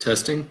Testing.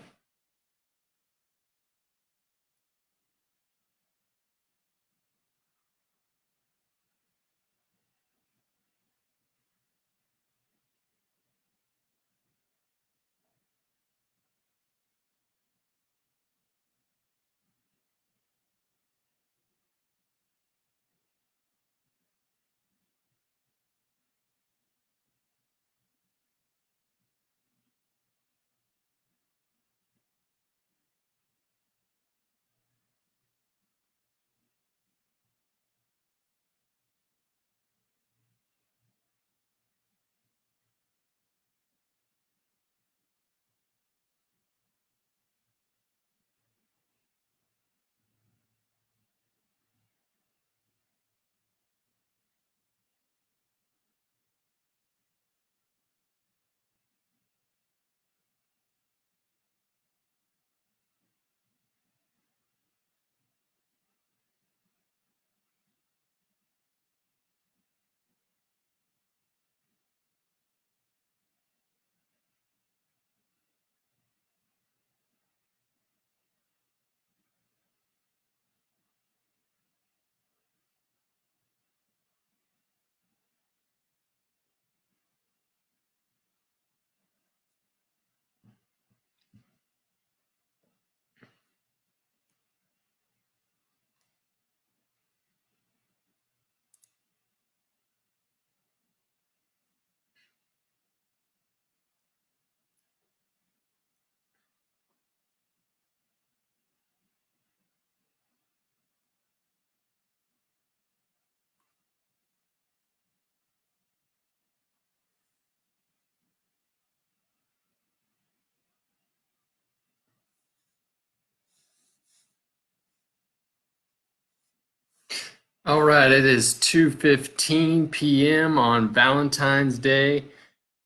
All right, it is 2:15 p.m. on Valentine's Day.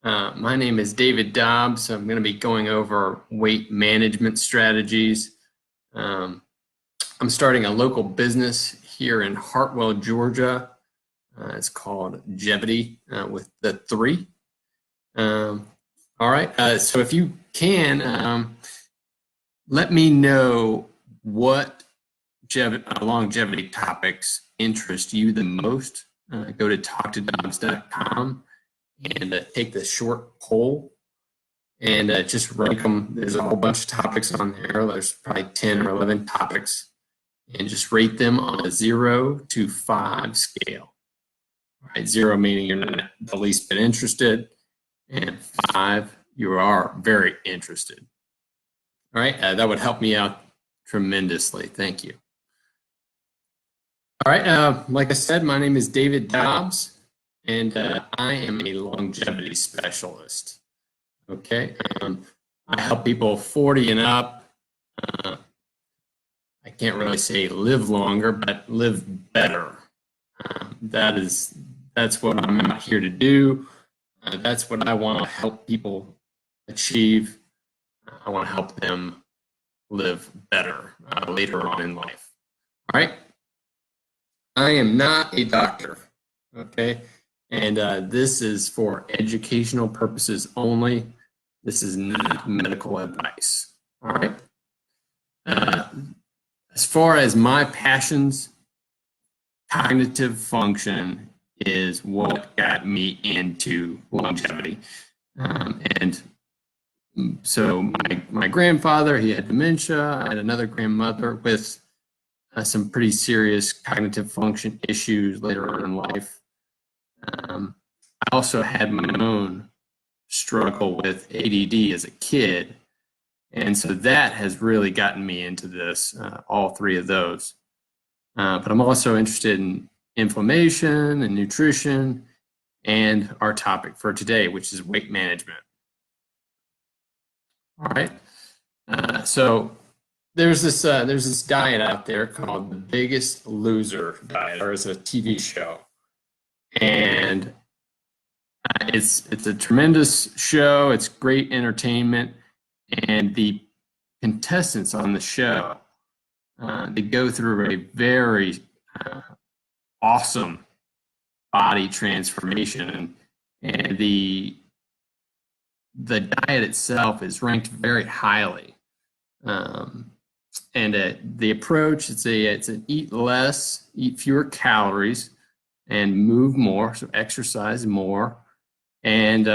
My name is David Dobbs, so I'm going to be going over weight management strategies. I'm starting a local business here in Hartwell, Georgia. It's called Jevity with the 3. All right, so if you can, let me know what longevity topics interest you the most. Go to talktodobbs.com and take the short poll and just rank them. There's a whole bunch of topics on there. There's probably 10 or 11 topics, and just rate them on a 0 to 5 scale. All right, 0 meaning you're not the least bit interested, and 5, you are very interested. All right, that would help me out tremendously. Thank you. All right, like I said, my name is David Dobbs, and I am a longevity specialist. Okay, I help people 40 and up. I can't really say live longer, but live better. That's what I'm out here to do. That's what I want to help people achieve. I want to help them live better later on in life. All right. I am not a doctor, okay? And this is for educational purposes only. This is not medical advice, all right? As far as my passions, cognitive function is what got me into longevity. And so my grandfather, he had dementia. I had another grandmother with some pretty serious cognitive function issues later on in life. I also had my own struggle with ADD as a kid. And so that has really gotten me into this, all 3 of those. But I'm also interested in inflammation and nutrition and our topic for today, which is weight management. All right. So there's this diet out there called The Biggest Loser Diet, or it's a TV show, and it's a tremendous show. It's great entertainment, and the contestants on the show they go through a very awesome body transformation, and the the diet itself is ranked very highly. And the approach, it's an eat less, eat fewer calories, and move more, so exercise more. And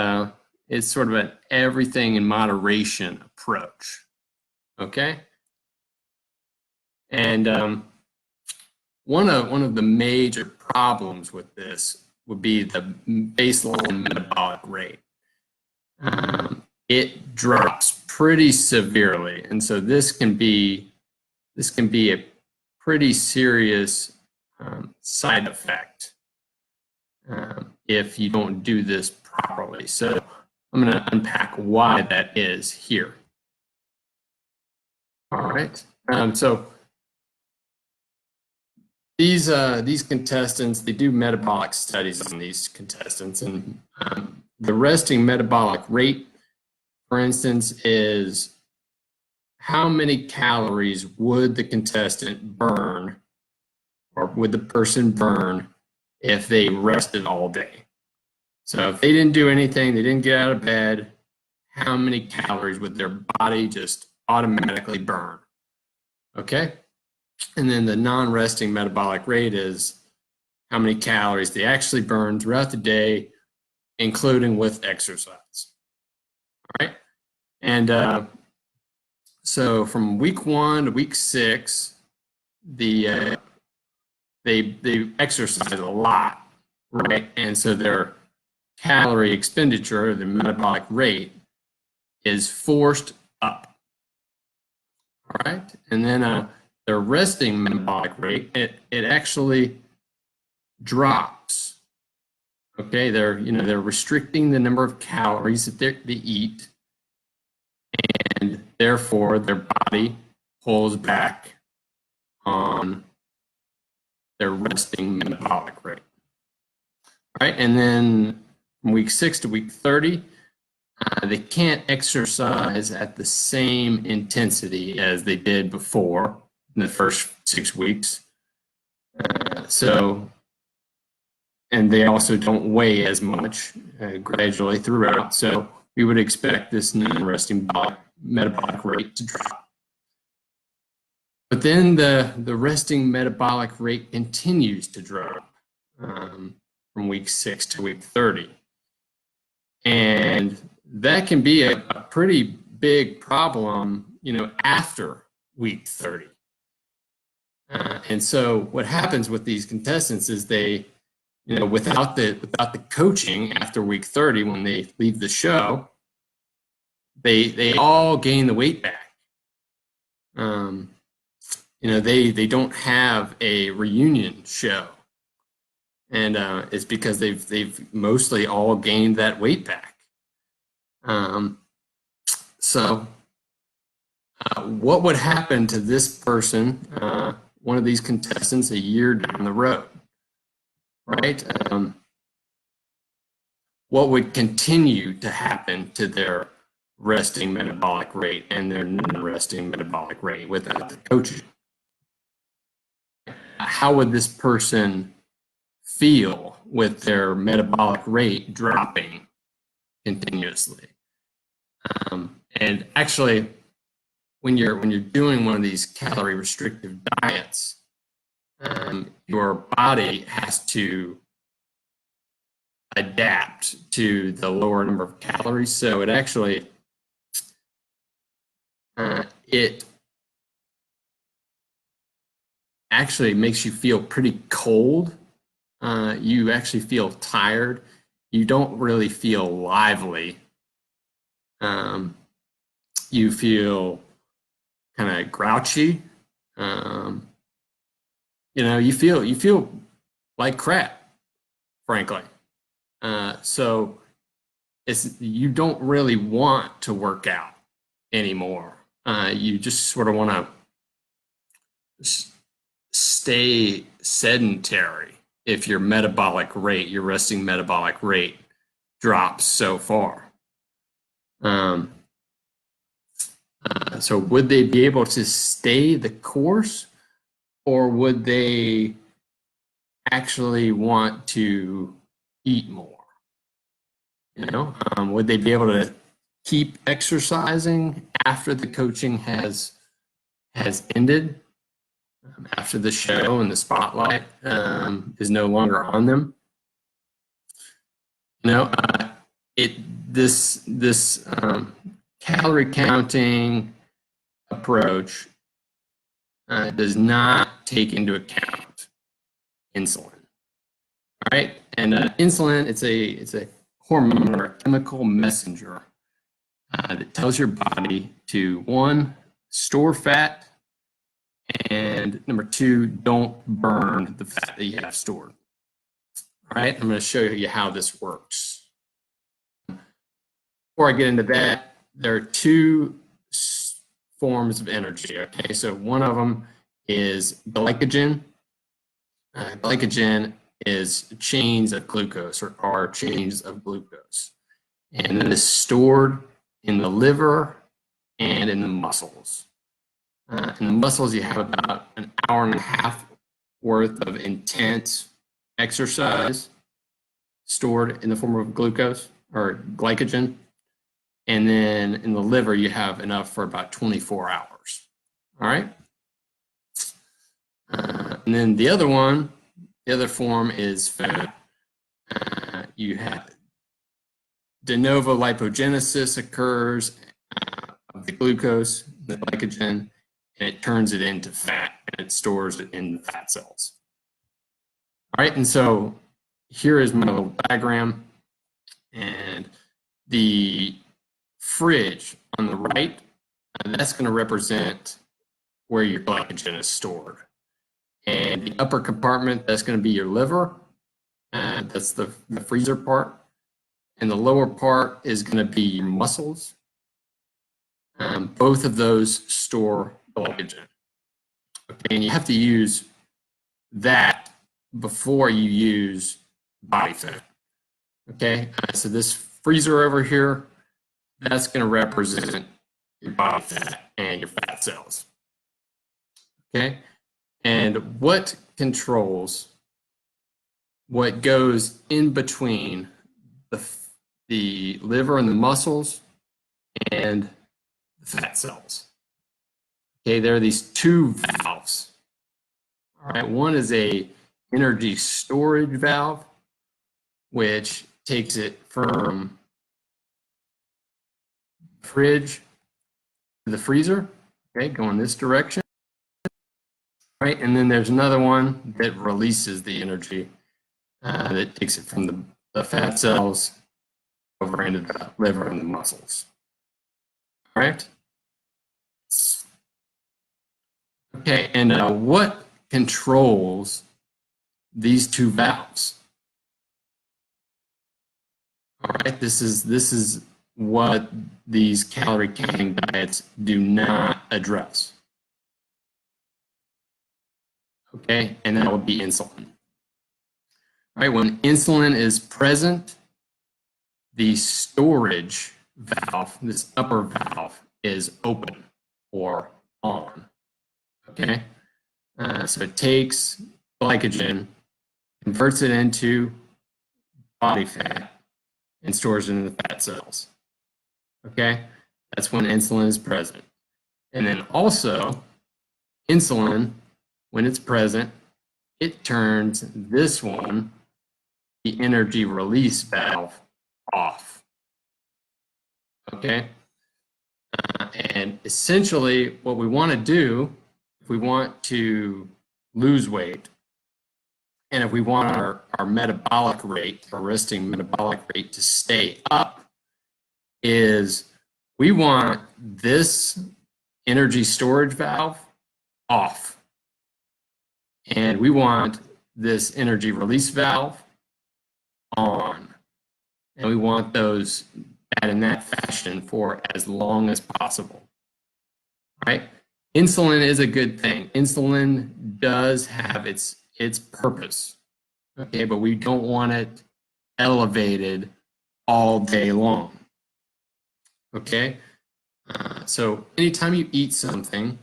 it's sort of an everything in moderation approach. Okay? And one of the major problems with this would be the baseline metabolic rate. It drops pretty severely, and so this can be a pretty serious side effect if you don't do this properly. So I'm going to unpack why that is here. All right. So these contestants, they do metabolic studies on these contestants, and the resting metabolic rate, for instance, is how many calories would the contestant burn, or would the person burn, if they rested all day? So if they didn't do anything, they didn't get out of bed, how many calories would their body just automatically burn? Okay? And then the non-resting metabolic rate is how many calories they actually burn throughout the day, including with exercise. All right? And so from week 1 to week 6, they exercise a lot, right? And so their calorie expenditure, the metabolic rate, is forced up. All right? And then their resting metabolic rate, it actually drops. Okay, they're restricting the number of calories that they eat, and therefore their body pulls back on their resting metabolic rate. All right, and then from week 6 to week 30, they can't exercise at the same intensity as they did before in the first 6 weeks. And they also don't weigh as much gradually throughout. So we would expect this non-resting metabolic rate to drop. But then the resting metabolic rate continues to drop from week 6 to week 30. And that can be a pretty big problem, after week 30. And so what happens with these contestants is they, without the coaching after week 30, when they leave the show, they all gain the weight back. They don't have a reunion show, and it's because they've mostly all gained that weight back. So what would happen to this person, one of these contestants, a year down the road, right? What would continue to happen to their resting metabolic rate and their non-resting metabolic rate without the coaching? How would this person feel with their metabolic rate dropping continuously? And actually, when you're doing one of these calorie restrictive diets, your body has to adapt to the lower number of calories. So it actually makes you feel pretty cold. You actually feel tired. You don't really feel lively. You feel kind of grouchy. You feel like crap, frankly. So you don't really want to work out anymore. You just sort of want to stay sedentary if your resting metabolic rate drops so far. So would they be able to stay the course, or would they actually want to eat more? Would they be able to keep exercising after the coaching has ended, after the show and the spotlight is no longer on them. You know, this calorie counting approach does not take into account insulin. All right, and insulin, it's a hormone or a chemical messenger that tells your body to, one, store fat, and number two, don't burn the fat that you have stored. All right, I'm going to show you how this works. Before I get into that, there are two forms of energy. Okay, so one of them is glycogen. Glycogen is chains of glucose, or are chains of glucose, and it is stored in the liver and in the muscles. In the muscles, you have about an hour and a half worth of intense exercise stored in the form of glucose or glycogen. And then in the liver, you have enough for about 24 hours. All right. And then the other form is fat. You have de novo lipogenesis occurs of the glucose, the glycogen, and it turns it into fat, and it stores it in the fat cells. All right, and so here is my little diagram, and the fridge on the right, that's going to represent where your glycogen is stored. And the upper compartment, that's going to be your liver. That's the freezer part. And the lower part is going to be your muscles. Both of those store glycogen. Okay, and you have to use that before you use body fat. Okay, so this freezer over here, that's going to represent your body fat and your fat cells. Okay, and what controls what goes in between the liver and the muscles and the fat cells? Okay, there are these two valves. All right, one is a energy storage valve, which takes it from the fridge to the freezer, okay, going this direction. Right, and then there's another one that releases the energy that takes it from the fat cells over into the liver and the muscles. All right. Okay, and what controls these two valves? All right, this is what these calorie counting diets do not address. Okay, and that would be insulin. All right, when insulin is present, the storage valve, this upper valve, is open or on. Okay, so it takes glycogen, converts it into body fat, and stores it in the fat cells. Okay, that's when insulin is present. And then also, insulin, when it's present, it turns this one, the energy release valve, off. Okay, and essentially what we want to do, if we want to lose weight, and if we want our metabolic rate, our resting metabolic rate, to stay up, is we want this energy storage valve off. And we want this energy release valve on. And we want those in that fashion for as long as possible. All right? Insulin is a good thing. Insulin does have its purpose. Okay, but we don't want it elevated all day long. Okay? So anytime you eat something,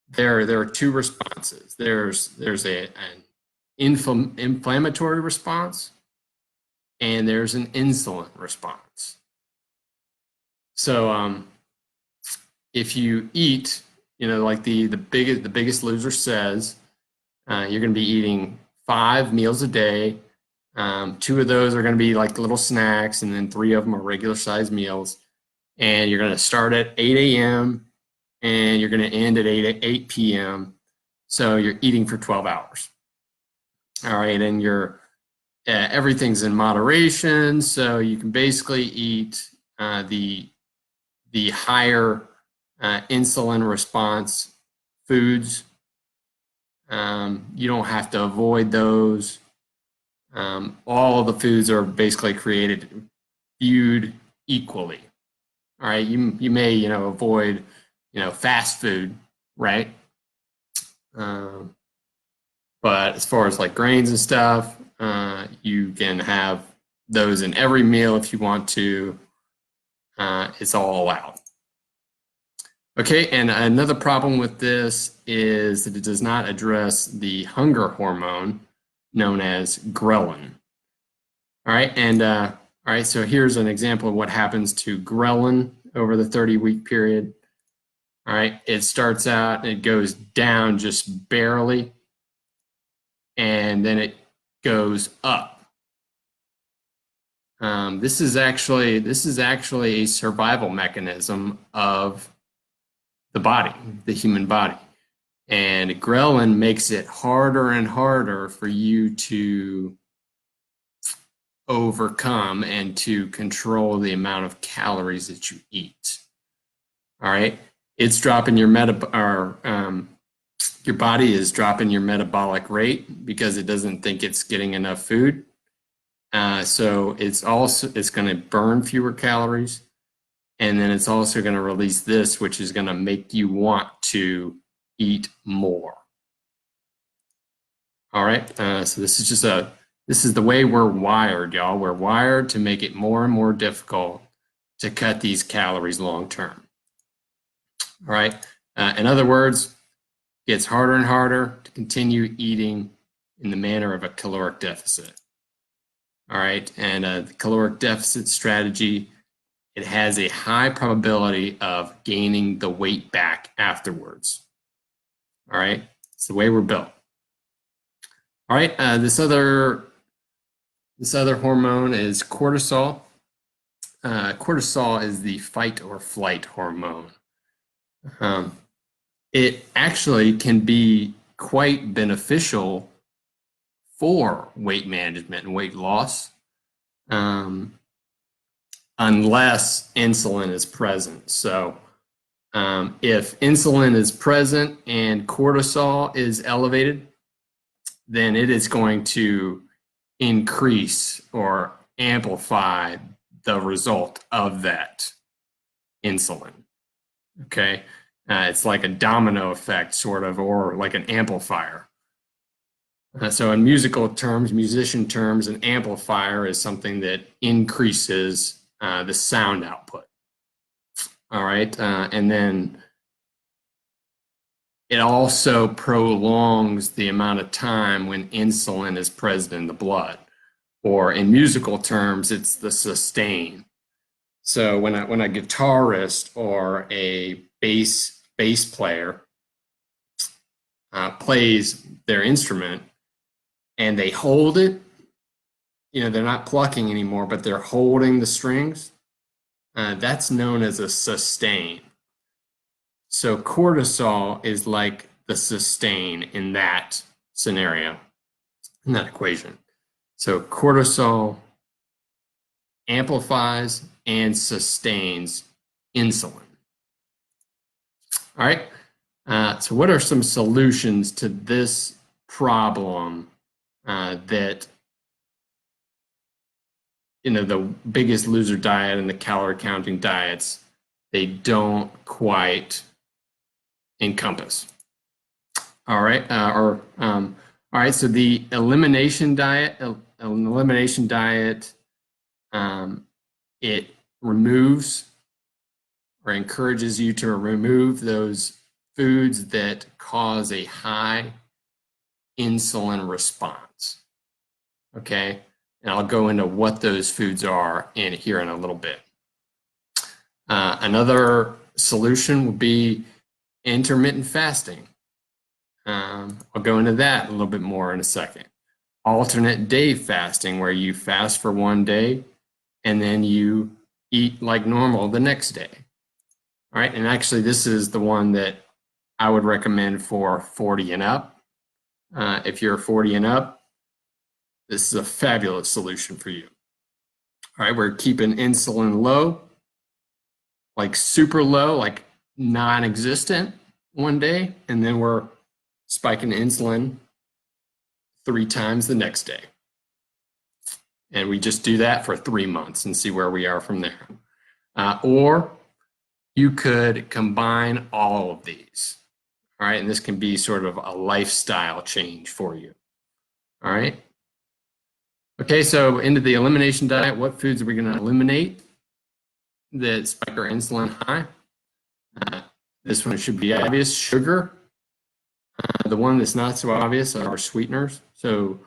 there are two responses. There's an inflammatory response, and there's an insulin response. So if you eat, like the biggest loser says, you're going to be eating 5 meals a day. 2 of those are going to be like little snacks, and then 3 of them are regular sized meals. And you're going to start at 8 a.m. and you're going to end at 8 p.m. So you're eating for 12 hours. All right, and everything's in moderation, so you can basically eat the higher insulin response foods. You don't have to avoid those. All the foods are basically viewed equally. All right, you may avoid fast food, right? But as far as like grains and stuff, you can have those in every meal if you want to. It's all allowed. Okay, and another problem with this is that it does not address the hunger hormone known as ghrelin. All right, and all right, so here's an example of what happens to ghrelin over the 30-week period. All right, it starts out and it goes down just barely, and then it goes up. This is actually a survival mechanism of the body, the human body. And ghrelin makes it harder and harder for you to overcome and to control the amount of calories that you eat. All right, it's dropping your your body is dropping your metabolic rate because it doesn't think it's getting enough food. So it's going to burn fewer calories, and then it's also going to release this, which is going to make you want to eat more. All right, so this is the way we're wired, y'all. We're wired to make it more and more difficult to cut these calories long term. All right, in other words, it gets harder and harder to continue eating in the manner of a caloric deficit. All right, and the caloric deficit strategy, it has a high probability of gaining the weight back afterwards. All right, it's the way we're built. All right, this other hormone is cortisol. Cortisol is the fight or flight hormone. It actually can be quite beneficial for weight management and weight loss, unless insulin is present. So if insulin is present and cortisol is elevated, then it is going to increase or amplify the result of that insulin. Okay, it's like a domino effect, sort of, or like an amplifier. So in musician terms, an amplifier is something that increases the sound output. All right, and then it also prolongs the amount of time when insulin is present in the blood, or in musical terms, it's the sustain. So when a guitarist or a bass player plays their instrument and they hold it, they're not plucking anymore, but they're holding the strings, that's known as a sustain. So cortisol is like the sustain in that scenario, in that equation. So cortisol amplifies and sustains insulin. All right, so what are some solutions to this problem that the Biggest Loser diet and the calorie counting diets, they don't quite encompass? All right, all right, so the elimination diet, it removes or encourages you to remove those foods that cause a high insulin response. Okay, and I'll go into what those foods are here in a little bit. Another solution would be intermittent fasting. I'll go into that a little bit more in a second. Alternate day fasting, where you fast for one day and then you eat like normal the next day. All right, and actually this is the one that I would recommend for 40 and up. If you're 40 and up, this is a fabulous solution for you. All right, we're keeping insulin low, like super low, like non-existent one day, and then we're spiking insulin 3 times the next day. And we just do that for 3 months and see where we are from there. Or you could combine all of these. All right, and this can be sort of a lifestyle change for you. All right. Okay, so into the elimination diet, what foods are we going to eliminate that spike our insulin high? This one should be obvious. Sugar. The one that's not so obvious are sweeteners. So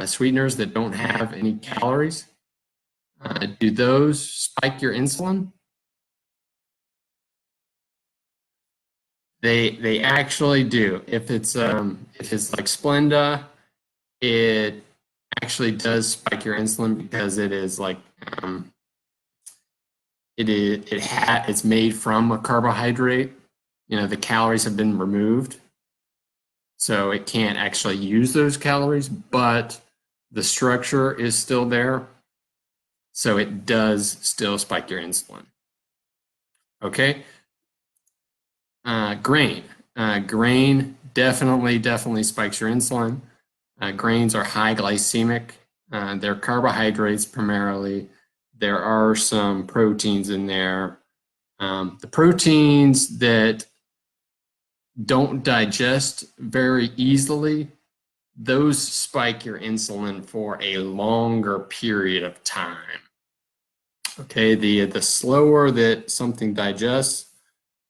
sweeteners that don't have any calories. Do those spike your insulin? They actually do. If it's like Splenda, it actually does spike your insulin because it is like it's made from a carbohydrate. You know, the calories have been removed, so it can't actually use those calories, but the structure is still there, so it does still spike your insulin. Okay. Grain. Grain definitely spikes your insulin. Grains are high glycemic. They're carbohydrates primarily. There are some proteins in there. The proteins that don't digest very easily, those spike your insulin for a longer period of time. Okay, the slower that something digests,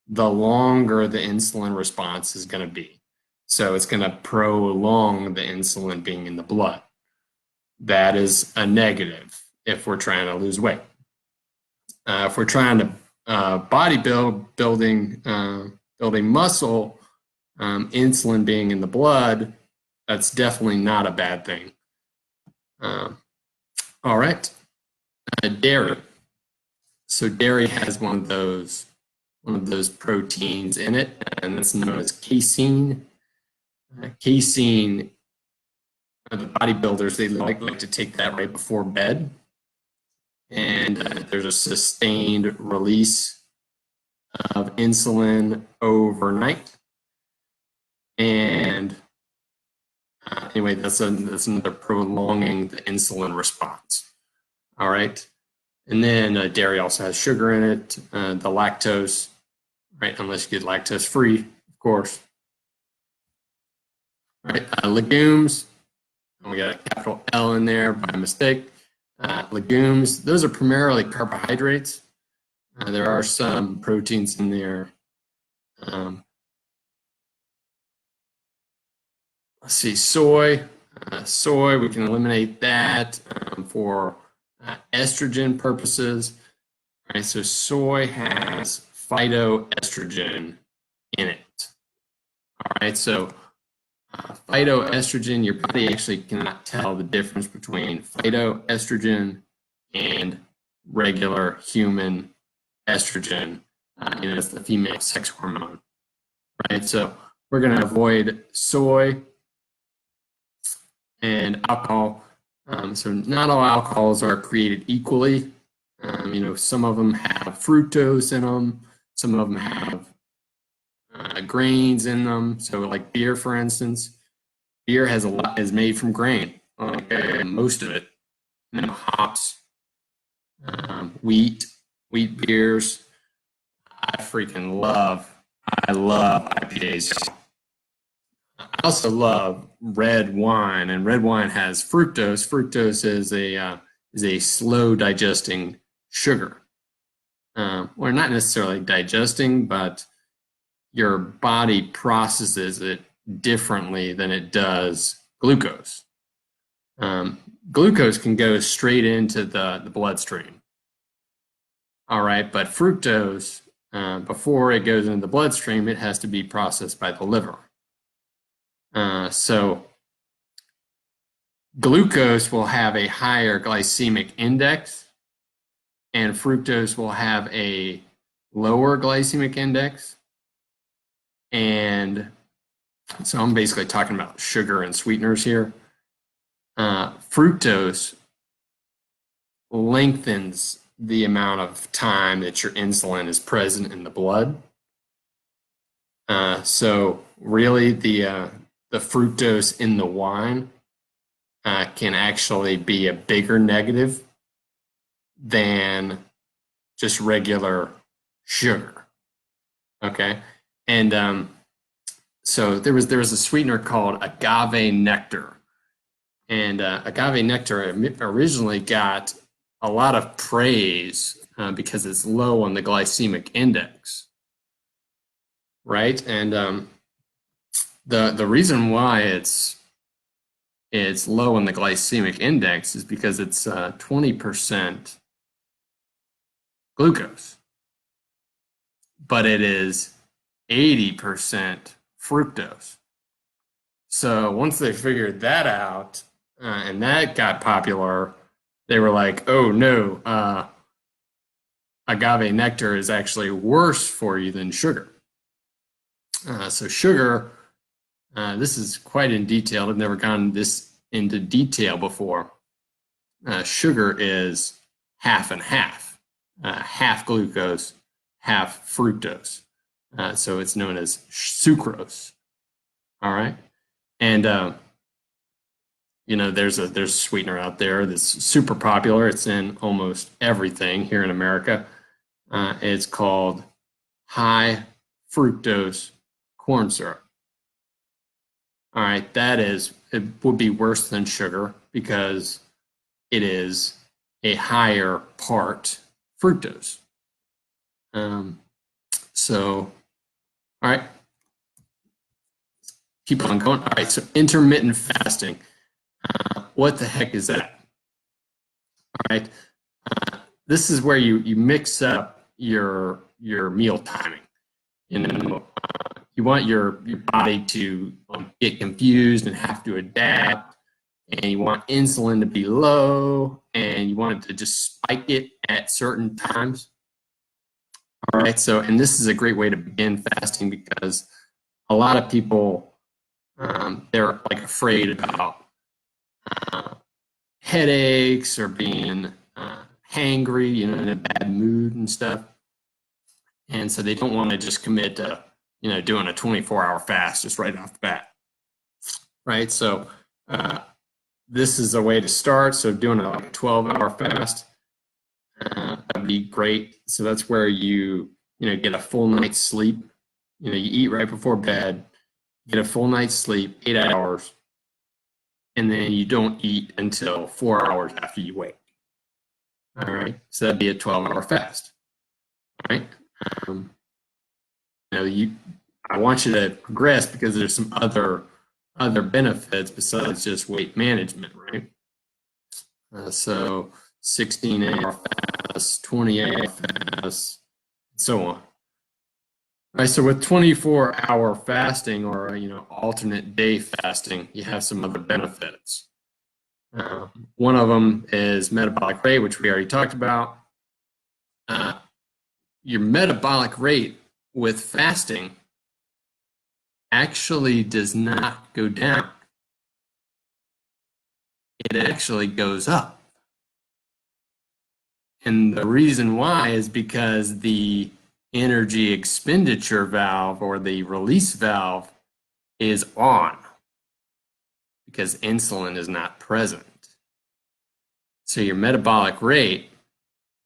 the longer the insulin response is going to be. So it's going to prolong the insulin being in the blood. That is a negative if we're trying to lose weight. If we're trying to building muscle, insulin being in the blood, that's definitely not a bad thing. All right, dairy. So dairy has one of those proteins in it, and that's known as casein. Casein, the bodybuilders, they like to take that right before bed, and there's a sustained release of insulin overnight. And anyway, that's another prolonging the insulin response. All right, and then dairy also has sugar in it, the lactose, right? Unless you get lactose free, of course. All right, legumes. We got a capital L in there by mistake. Legumes, those are primarily carbohydrates. There are some proteins in there. Let's see, soy. Soy, we can eliminate that for estrogen purposes. All right, so soy has phytoestrogen in it. All right, so phytoestrogen, your body actually cannot tell the difference between phytoestrogen and regular human estrogen. It's the female sex hormone, right? So we're going to avoid soy and alcohol. So not all alcohols are created equally. Some of them have fructose in them. Some of them have grains in them. So like beer, for instance, beer is made from grain, most of it. Hops, wheat beers. I love IPAs. I also love red wine, and red wine has fructose. Fructose is a slow digesting sugar. Well, not necessarily digesting, but your body processes it differently than it does glucose. Glucose can go straight into the bloodstream. All right, but fructose, before it goes into the bloodstream, it has to be processed by the liver. So glucose will have a higher glycemic index, and fructose will have a lower glycemic index. And so I'm basically talking about sugar and sweeteners here. Fructose lengthens the amount of time that your insulin is present in the blood. So really the fructose in the wine can actually be a bigger negative than just regular sugar. Okay, and so there was a sweetener called agave nectar, and agave nectar originally got a lot of praise because it's low on the glycemic index, right? And the reason why it's low on the glycemic index is because it's 20% glucose, but it is 80% fructose. So once they figured that out and that got popular, they were like, oh no, agave nectar is actually worse for you than sugar. So sugar, this is quite in detail. I've never gone this into detail before. Sugar is half and half, half glucose, half fructose. So it's known as sucrose. All right. And, there's a sweetener out there that's super popular. It's in almost everything here in America. It's called high fructose corn syrup. All right, it would be worse than sugar because it is a higher part fructose. So, all right, keep on going. All right, so intermittent fasting. What the heck is that? All right, this is where you mix up your meal timing. You want your body to get confused and have to adapt, and you want insulin to be low, and you want it to just spike it at certain times. All right, so, and this is a great way to begin fasting because a lot of people, they're like afraid about headaches or being hangry, in a bad mood and stuff. And so they don't want to just commit to, doing a 24-hour fast just right off the bat. Right, so this is a way to start. So doing a 12-hour fast, that'd be great. So that's where you get a full night's sleep. You eat right before bed, get a full night's sleep, 8 hours, and then you don't eat until 4 hours after you wake. All right, so that'd be a 12-hour fast. All right, I want you to progress because there's some other benefits besides just weight management, right? So 16-hour fast, 20-hour fast, and so on. All right, so with 24-hour fasting or alternate day fasting, you have some other benefits. One of them is metabolic rate, which we already talked about. Your metabolic rate with fasting actually does not go down. It actually goes up. And the reason why is because the energy expenditure valve or the release valve is on because insulin is not present. So your metabolic rate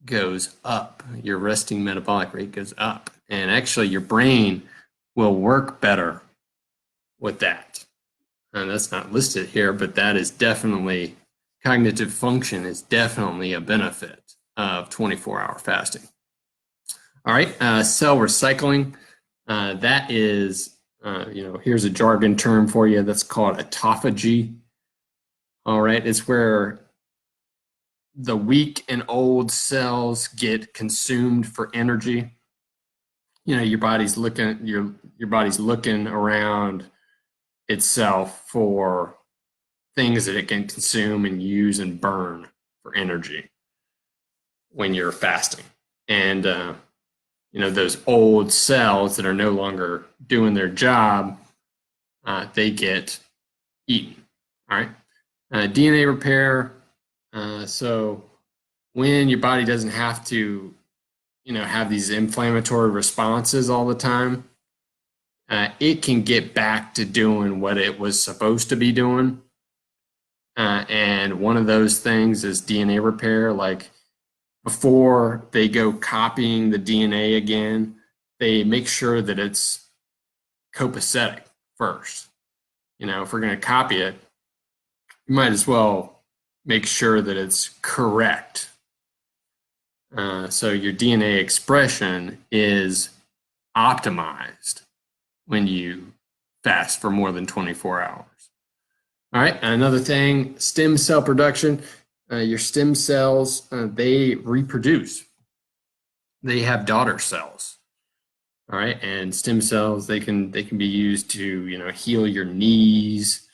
goes up. Your resting metabolic rate goes up. And actually your brain will work better with that. And that's not listed here, but that is definitely, cognitive function is definitely a benefit of 24-hour fasting. All right, cell recycling. That is, here's a jargon term for you that's called autophagy. All right, it's where the weak and old cells get consumed for energy. You know, your body's looking around itself for things that it can consume and use and burn for energy when you're fasting. And you know, those old cells that are no longer doing their job, they get eaten. All right. DNA repair. So when your body doesn't have to, you know, have these inflammatory responses all the time, it can get back to doing what it was supposed to be doing. And one of those things is DNA repair. Like before they go copying the DNA again, they make sure that it's copacetic first. You know, if we're going to copy it, you might as well make sure that it's correct. So your DNA expression is optimized when you fast for more than 24 hours. All right, another thing, stem cell production. Your stem cells, they reproduce. They have daughter cells. All right, and stem cells, they can be used to, you know, heal your knees,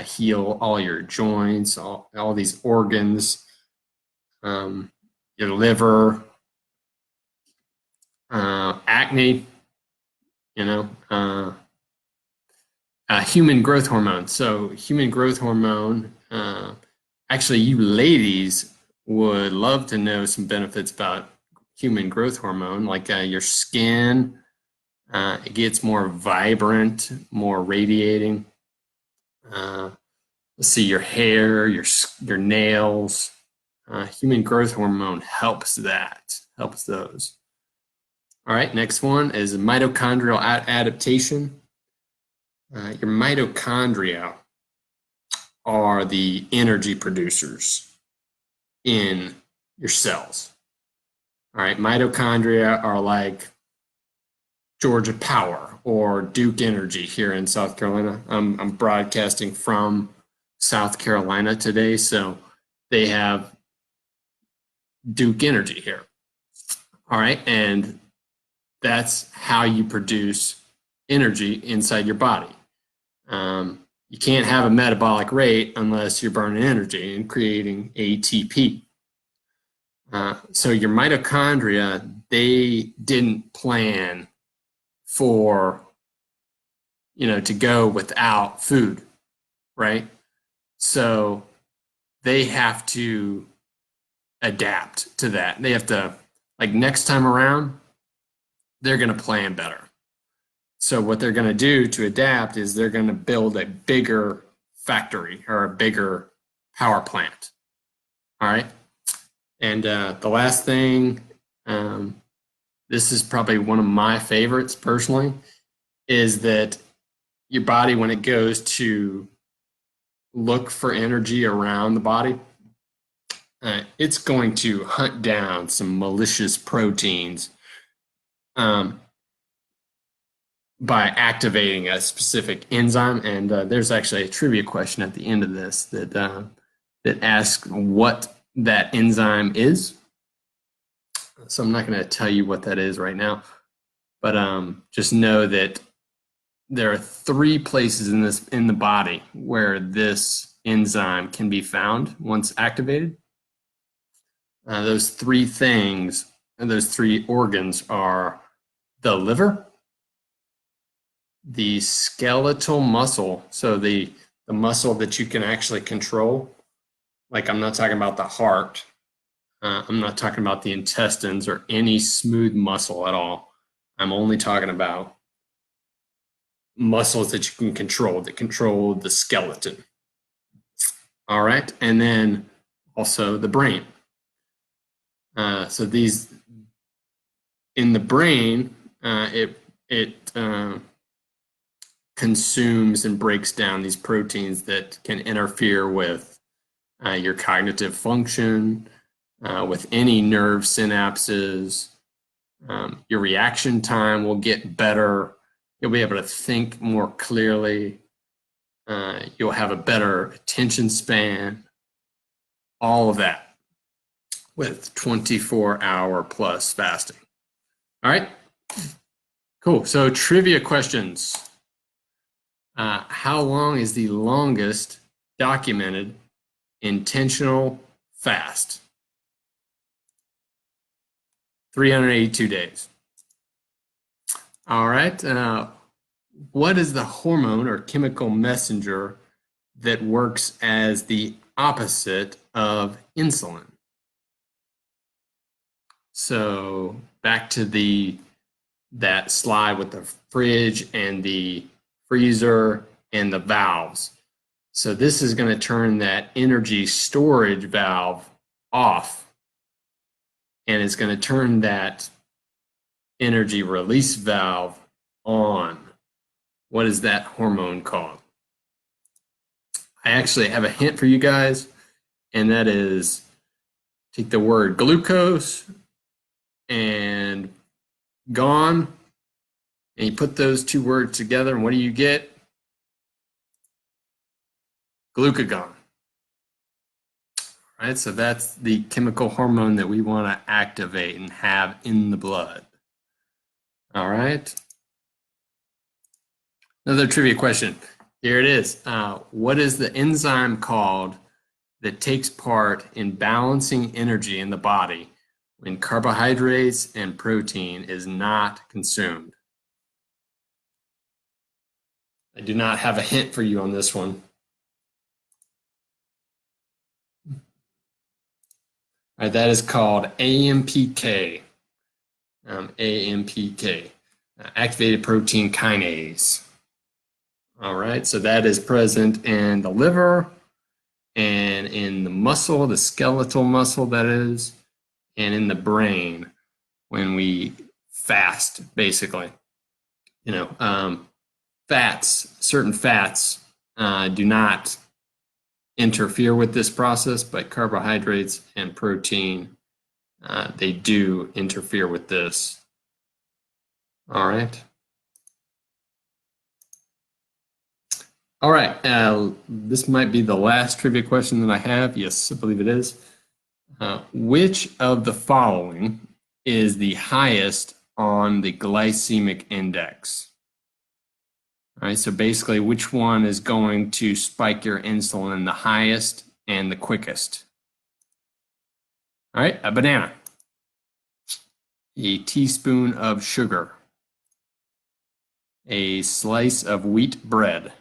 heal all your joints, all these organs, your liver, acne, you know, human growth hormone. So human growth hormone, actually you ladies would love to know some benefits about human growth hormone, like your skin, it gets more vibrant, more radiating. Let's see, your hair, your nails. Human growth hormone helps those. All right, next one is mitochondrial adaptation. Your mitochondria are the energy producers in your cells. All right, mitochondria are like Georgia Power or Duke Energy here in South Carolina. I'm broadcasting from South Carolina today, so they have Duke Energy here. All right, and that's how you produce energy inside your body. You can't have a metabolic rate unless you're burning energy and creating ATP. So your mitochondria, they didn't plan for, you know, to go without food, right? So they have to adapt to that. They have to, like next time around, they're going to plan better. So what they're going to do to adapt is they're going to build a bigger factory or a bigger power plant. All right. And the last thing, this is probably one of my favorites personally, is that your body, when it goes to look for energy around the body, it's going to hunt down some malicious proteins by activating a specific enzyme. And there's actually a trivia question at the end of this that asks what that enzyme is. So I'm not going to tell you what that is right now, but just know that there are 3 places in the body where this enzyme can be found once activated. Those 3 things, and those 3 organs are the liver, the skeletal muscle, so the muscle that you can actually control. Like, I'm not talking about the heart. I'm not talking about the intestines or any smooth muscle at all. I'm only talking about muscles that you can control, that control the skeleton. All right, and then also the brain. So these, in the brain, it consumes and breaks down these proteins that can interfere with your cognitive function, with any nerve synapses. Your reaction time will get better. You'll be able to think more clearly. You'll have a better attention span. All of that. with 24-hour plus fasting. All right, cool. So trivia questions. How long is the longest documented intentional fast? 382 days. All right. What is the hormone or chemical messenger that works as the opposite of insulin? So back to that slide with the fridge and the freezer and the valves. So this is going to turn that energy storage valve off, and it's going to turn that energy release valve on. What is that hormone called? I actually have a hint for you guys, and that is take the word glucose and gone, and you put those two words together, and what do you get? Glucagon. All right, so that's the chemical hormone that we want to activate and have in the blood. All right. Another trivia question. Here it is. What is the enzyme called that takes part in balancing energy in the body when carbohydrates and protein is not consumed? I do not have a hint for you on this one. All right, that is called AMPK. AMPK, activated protein kinase. All right, so that is present in the liver and in the muscle, the skeletal muscle that is, and in the brain when we fast, basically. You know, certain fats do not interfere with this process, but carbohydrates and protein, they do interfere with this. All right. All right, this might be the last trivia question that I have. Yes, I believe it is. Which of the following is the highest on the glycemic index? All right, so basically, which one is going to spike your insulin the highest and the quickest? All right, a banana, a teaspoon of sugar, a slice of wheat bread,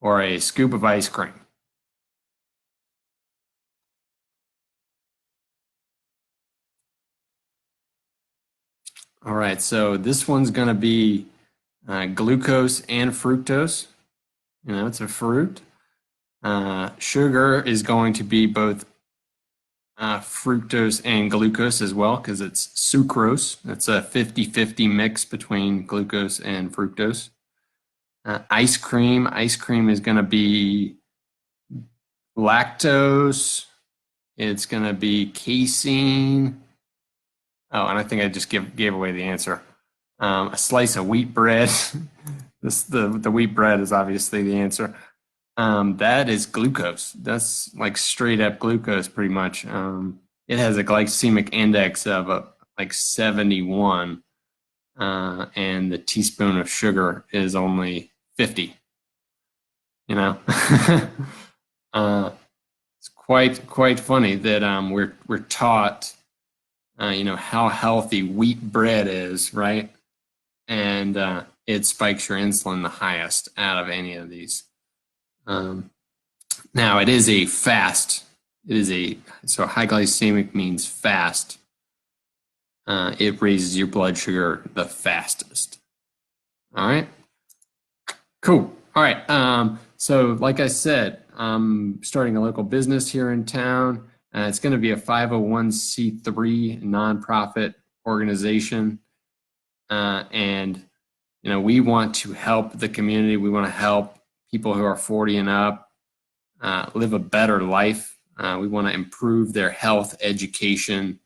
or a scoop of ice cream. All right, so this one's going to be glucose and fructose. You know, it's a fruit. Sugar is going to be both fructose and glucose as well, because it's sucrose. It's a 50-50 mix between glucose and fructose. Ice cream is going to be lactose. It's going to be casein. Oh, and I think I just gave away the answer. A slice of wheat bread. The wheat bread is obviously the answer. That is glucose. That's like straight up glucose, pretty much. It has a glycemic index of like 71, and the teaspoon of sugar is only 50. You know, it's quite funny that we're taught, you know, how healthy wheat bread is, right? And it spikes your insulin the highest out of any of these. Now it is a fast. So high glycemic means fast. It raises your blood sugar the fastest. All right. Cool. All right. So like I said, I'm starting a local business here in town. It's going to be a 501c3 nonprofit organization. And, you know, we want to help the community. We want to help people who are 40 and up live a better life. We want to improve their health, education,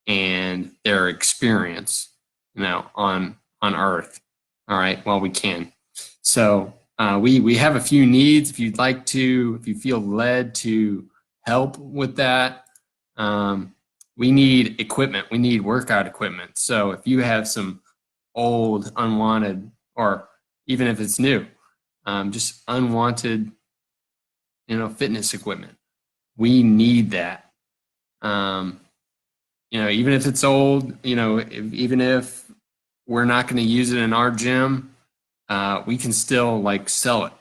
and their experience, you know, on Earth. All right, well, we can. So we have a few needs. If you feel led to help with that, We need equipment. We need workout equipment. So if you have some old, unwanted, or even if it's new, just unwanted, fitness equipment, we need that. Even if it's old, even if we're not going to use it in our gym, we can still sell it.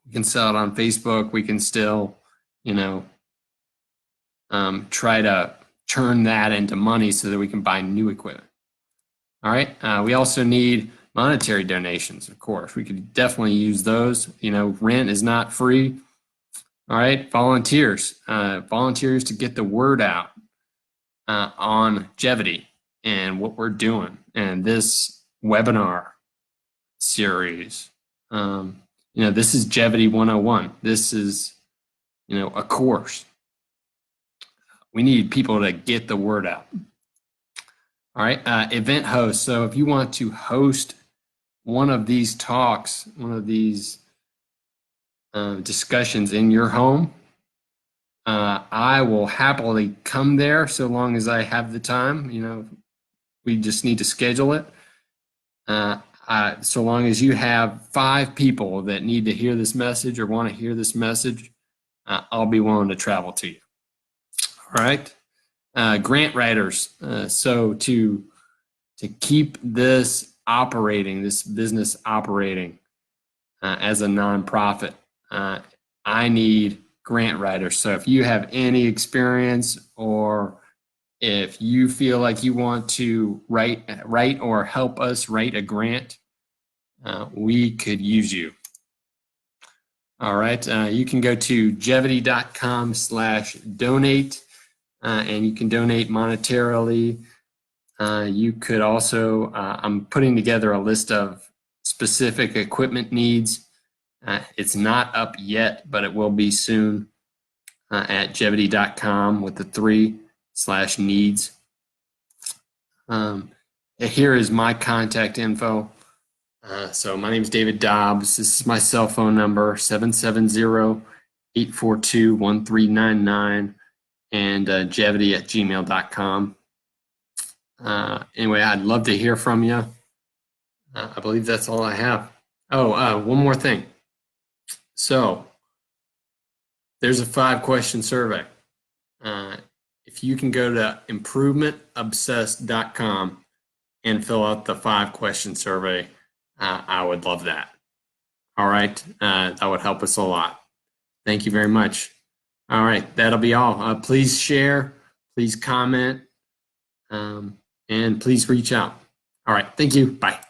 We can sell it on Facebook. We can still, try to turn that into money so that we can buy new equipment. All right. We also need monetary donations, of course. We could definitely use those. Rent is not free. All right. Volunteers to get the word out on longevity and what we're doing and this webinar series. This is Longevity 101. This is, a course. We need people to get the word out. All right, event host. So if you want to host one of these talks, one of these discussions in your home, I will happily come there so long as I have the time. We just need to schedule it. So long as you have 5 people that need to hear this message or want to hear this message, I'll be willing to travel to you. All right. Grant writers. So to keep this operating, this business operating as a nonprofit, I need grant writers. So if you have any experience or if you feel like you want to write or help us write a grant, we could use you. All right. You can go to longevity.com/donate. And you can donate monetarily. You could also, I'm putting together a list of specific equipment needs. It's not up yet, but it will be soon at longevity.com with the 3/needs. Here is my contact info. So my name is David Dobbs. This is my cell phone number, 770-842-1399. and longevity@gmail.com. Anyway, I'd love to hear from you. I believe that's all I have. Oh, one more thing. So there's a 5-question survey. If you can go to improvementobsessed.com and fill out the 5-question survey, I would love that. All right. That would help us a lot. Thank you very much. All right, that'll be all. Please share, please comment, and please reach out. All right, thank you. Bye.